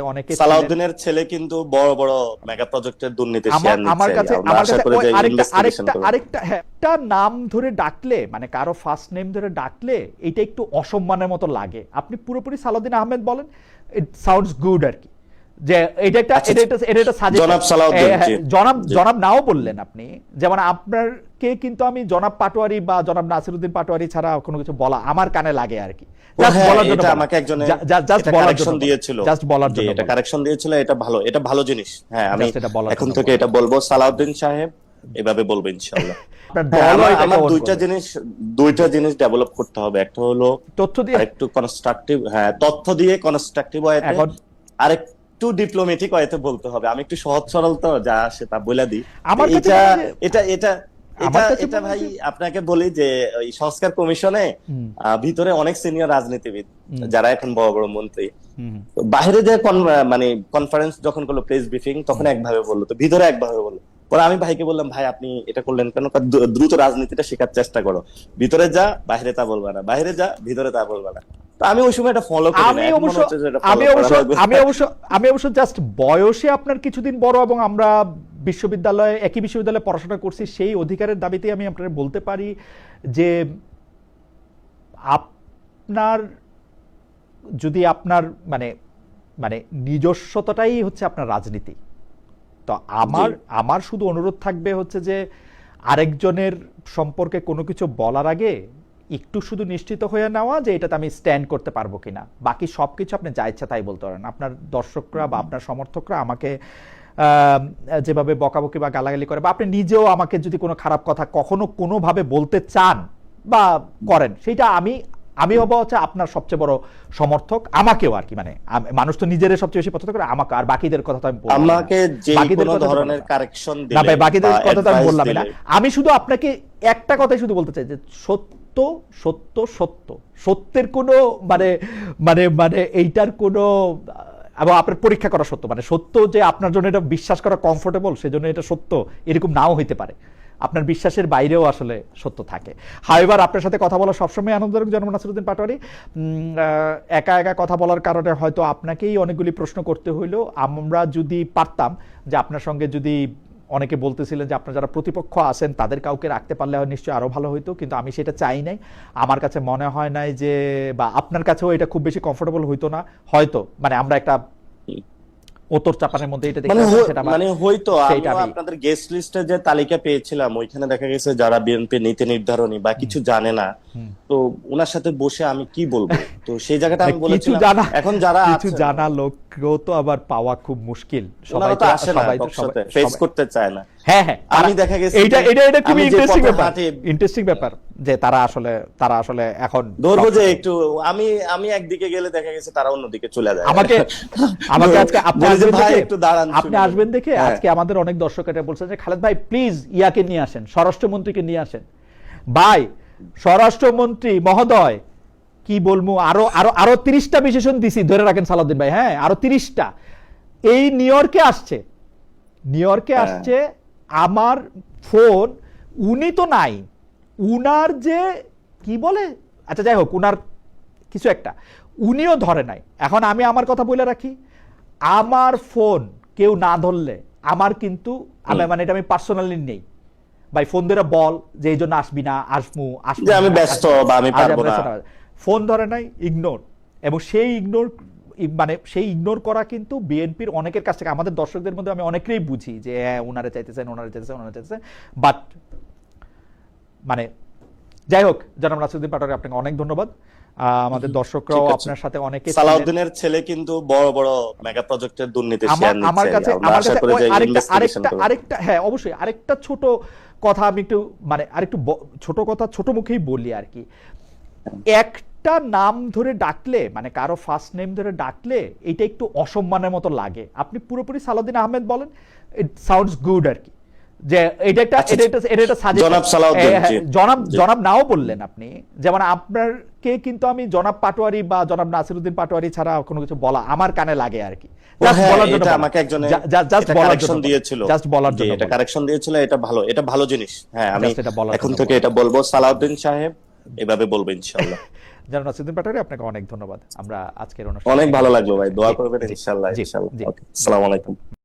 অনেকে ছিলেন। সালাউদ্দিনের ছেলে কিন্তু বড় বড় মেগা প্রজেক্টের দুর্নীতি শেয়ার আমার নিচ্ছে। কাছে আমরা আশা করি যে ইনভেস্টিগেশন করবে। আরেকটা হ্যাঁ, একটা নাম ধরে ডাকলে মানে কারো ফার্স্ট নেম ধরে ডাকলে এটা একটু অসম্মানের মতো লাগে। আপনি পুরোপুরি সালাউদ্দিন আহমেদ বলেন, ইট সাউন্ডস গুড আর কি, যে এটা একটা আচ্ছা, এটা একটা সাজেশন। জনাব সালাউদ্দিন, জি জনাব জি। জনাব নাও বললেন আপনি, যেমন আপনারকে কিন্তু আমি জনাব পাটোয়ারি বা জনাব নাসিরউদ্দিন পাটোয়ারি ছাড়া কোনো কিছু বলা আমার কানে লাগে আর কি। জাস্ট হ্যাঁ, বলার জন্য এটা বলা। আমাকে একজনে জাস্ট এটা বলার কারেকশন জন্য দিয়েছিল। জাস্ট বলার জি, জন্য এটা বলা। কারেকশন দিয়েছিল, এটা ভালো, এটা ভালো জিনিস। হ্যাঁ, আমি জাস্ট এটা বলার এখন জন্য থেকে বলা। এটা বলবো, সালাউদ্দিন সাহেব এভাবে বলবো ইনশাআল্লাহ। আপনার হ্যাঁ, দলও এটাকে আমার অন করবে। দুইটা জিনিস ডেভেলপ করতে হবে। একটা হলো তথ্য দিয়ে আরেকটু কনস্ট্রাকটিভ, হ্যাঁ তথ্য দিয়ে কনস্ট্রাকটিভ ওয়েতে, এখন আরেকটু ডিপ্লোমেটিক ওয়েতে বলতে হবে। আমি একটু সহজ সরল তো যা আসে তা বলে দিই। আমার কাছে এটা মনে হয় যে- এটা এটা আমার এটা কাছে এটা মনে হয় ভাই যে- আপনাকে বলি যে ওই সংস্কার কমিশনে ভিতরে অনেক সিনিয়র রাজনীতিবিদ যারা এখন বড় বড় মন্ত্রী, তো বাইরে যে মানে কনফারেন্স যখন করলো, প্রেস ব্রিফিং, তখন একভাবে বললো, তো ভিতরে একভাবে বললো। পরে আমি ভাইকে বললাম, ভাই আপনি এটা করলেন কেন? দ্রুত রাজনীতিটা শেখার চেষ্টা করো, ভিতরে যা বাইরে তা বলবা না, বাইরে যা ভিতরে তা বলবা না। তো আমি ওই সময় এটা ফলো করি না, আমি এখন অবশ্য মনে হচ্ছে যে এটা আমি follow অবশ্য করা লাগবে। আমি অবশ্য জাস্ট বয়সে আপনার কিছুদিন বড় এবং আমরা একই বিশ্ববিদ্যালয়ে পড়াশোনা করছি, সেই অধিকারের দাবিতে আমি আপনাকে বলতে পারি যে আপনার যদি আপনার মানে মানে নিজস্বতাটাই হচ্ছে আপনার রাজনীতি, তো আমার শুধু অনুরোধ থাকবে হচ্ছে যে আরেকজনের সম্পর্কে কোনো কিছু বলার আগে একটু শুধু নিশ্চিত হয়ে নেওয়া যে এটাতে আমি স্ট্যান্ড করতে পারবো কিনা। বাকি সবকিছু আপনি যা ইচ্ছা তাই বলতে পারেন। আপনার দর্শকরা বা আপনার সমর্থকরা আমাকে যেভাবে বকাবকি বা গালাগালি করে, বা আপনি নিজেও আমাকে যদি কোনো খারাপ কথা কখনো কোনোভাবে বলতে চান বা করেন, সেটা আমি হব হচ্ছে আপনার সবচেয়ে বড় সমর্থক। আমাকেও আর কি, মানে মানুষ তো নিজের সবচেয়ে বেশি পছন্দ করে, আমাকে আর বাকিদের কথা তো আমি বলবো না। আমাকে যে বাকিদের কোনো কথা তো বলবো ধরনের না। কারেকশন না দিলে ভাই, বাকিদের বা কথা তো আমি advice বললাম না। দিলে, আমি শুধু আপনাকে একটা কথাই শুধু বলতে চাই যে সত্য সত্য সত্য, সত্যের কোনো মানে মানে মানে এইটার কোনো এবং আপনার পরীক্ষা করা সত্য, মানে সত্য যে আপনার জন্য এটা বিশ্বাস করা কমফোর্টেবল সেজন্য এটা সত্য এরকম নাও হইতে পারে। আপনার বিশ্বাসের বাইরেও আসলে সত্য থাকে। হাওয়েভার আপনার সাথে কথা বলা সবসময় আনন্দদায়ক জনাব নাসিরউদ্দিন পাটোয়ারি। একা একা কথা বলার কারণে হয়তো আপনাকেই অনেকগুলি প্রশ্ন করতে হইলো। আমরা যদি পারতাম যে আপনার সঙ্গে যদি অনেকে বলতেছিলেন যে আপনারা যারা প্রতিপক্ষ আছেন তাদের কাউকে রাখতে পারলে নিশ্চয়ই আরো ভালো হইতো, কিন্তু আমি সেটা চাই নাই। আমার কাছে মনে হয় নাই যে, বা আপনার কাছেও এটা খুব বেশি কমফোর্টেবল হইতো না হয়তো, মানে আমরা একটা ওতর চাপানের মধ্যে এটা মানে দেখতে সেটা মানে হয়তো সেইটা আমিও আপনাদের গেস্ট লিস্টে যে তালিকা পেয়েছিলাম, ওইখানে দেখা গেছে যারা বিএনপি নীতি নির্ধারণী বা কিছু জানে না, তো ওনার সাথে বসে আমি কি বলবো, তো সেই জায়গাটা আমি কিছু বলেছিলাম। জানা এখন যারা কিছু আছেন জানা লোকও তো আবার পাওয়া খুব মুশকিল। ওনারা তো আসে না, সাথে ফেস করতে চায় না। হ্যাঁ হ্যাঁ, আমি দেখা গেছে এটা খুবই আমি যে ইন্টারেস্টিং পথে ব্যাপার, হাঁটি, ইন্টারেস্টিং ব্যাপার যে তারা আসলে এখন ধরবো যে একটু আমি একদিকে গেলে দেখা গেছে তারা অন্যদিকে চলে যায়। আমাকে আজকে আপনি বলে যে আসবেন ভাই দেখে, একটু দাঁড়ান, আপনি আসবেন দেখে আজকে আমাদের অনেক দর্শক এটা বলছেন যে খালেদ ভাই প্লিজ ইয়াকে নিয়ে আসেন, স্বরাষ্ট্রমন্ত্রীকে নিয়ে আসেন। ভাই স্বরাষ্ট্রমন্ত্রী মহোদয় কি বলবো, আরো 30টা বিশেষণ দিছি, ধরে রাখেন সালাউদ্দিন ভাই, হ্যাঁ আরো 30টা এই নিউ ইয়র্কে আসছে। আমার ফোন উনি তো নাই, উনার যে কি বলে, আচ্ছা যাই হোক, উনার কিছু একটা উনিও ধরে নাই। এখন আমি আমার কথা বলে রাখি, আমার ফোন কেউ না ধরলে আমার কিন্তু মানে এটা আমি পার্সোনালি নেই ভাই, ফোন ধরে বল যে এই জন্য আসবি না, আসবো যে আমি ব্যস্ত বা আমি পারবো না। ফোন ধরে নাই, ইগনোর। এবং সেই ইগনোর করা কিন্তু বিএনপির অনেকের কাছ থেকে, আমাদের দর্শকদের মধ্যে আমি অনেকেই বুঝি যে হ্যাঁ ওনারা চাইতেছেন, বাট মানে যাই হোক, জনাব নাসিরউদ্দিন পাটোয়ারি আপনাকে অনেক ধন্যবাদ। আমাদের দর্শকরাও আপনার সাথে অনেকে সালাউদ্দিনের ছেলে কিন্তু বড় বড় মেগা প্রজেক্টের দুর্নীতি শেয়ার নিচ্ছে। আমার কাছে আরেকটা হ্যাঁ অবশ্যই আরেকটা ছোট কথা আমি একটু আরেকটু ছোট কথা ছোট মুখেই বলি আর কি। একটা নাম ধরে ডাকলে মানে কারো ফার্স্ট নেম ধরে ডাকলে এটা একটু অসম্মানের মতো লাগে। আপনি পুরোপুরি সালাউদ্দিন আহমেদ বলেন, ইট সাউন্ডস গুড আর কি, যে এটা একটা সাজেশন। জনাব সালাউদ্দিন, জনাব নাও বললেন আপনি, যেমন আপনারকে কিন্তু আমি জনাব পাটোয়ারি বা জনাব নাসিরউদ্দিন পাটোয়ারি ছাড়া কোনো কিছু বলা আমার কানে লাগে আর কি। জাস্ট বলার জন্য, এটা আমাকে একজনে কারেকশন দিয়েছিল, জাস্ট বলার জন্য এটা কারেকশন দিয়েছিল, এটা ভালো জিনিস। হ্যাঁ, আমি Just এটা বলার এখন জন্য থেকে এটা বলবো, সালাউদ্দিন সাহেব এভাবে বলবো ইনশাআল্লাহ। জনাব নাসিরউদ্দিন পাটোয়ারি, আপনাকে অনেক ধন্যবাদ। আমরা আজকের অনেক ভালো লাগলো ভাই, দোয়া জি, করবেন জি, ইনশাআল্লাহ জি, ইনশাআল্লাহ। জি। ওকে, আসসালামু আলাইকুম।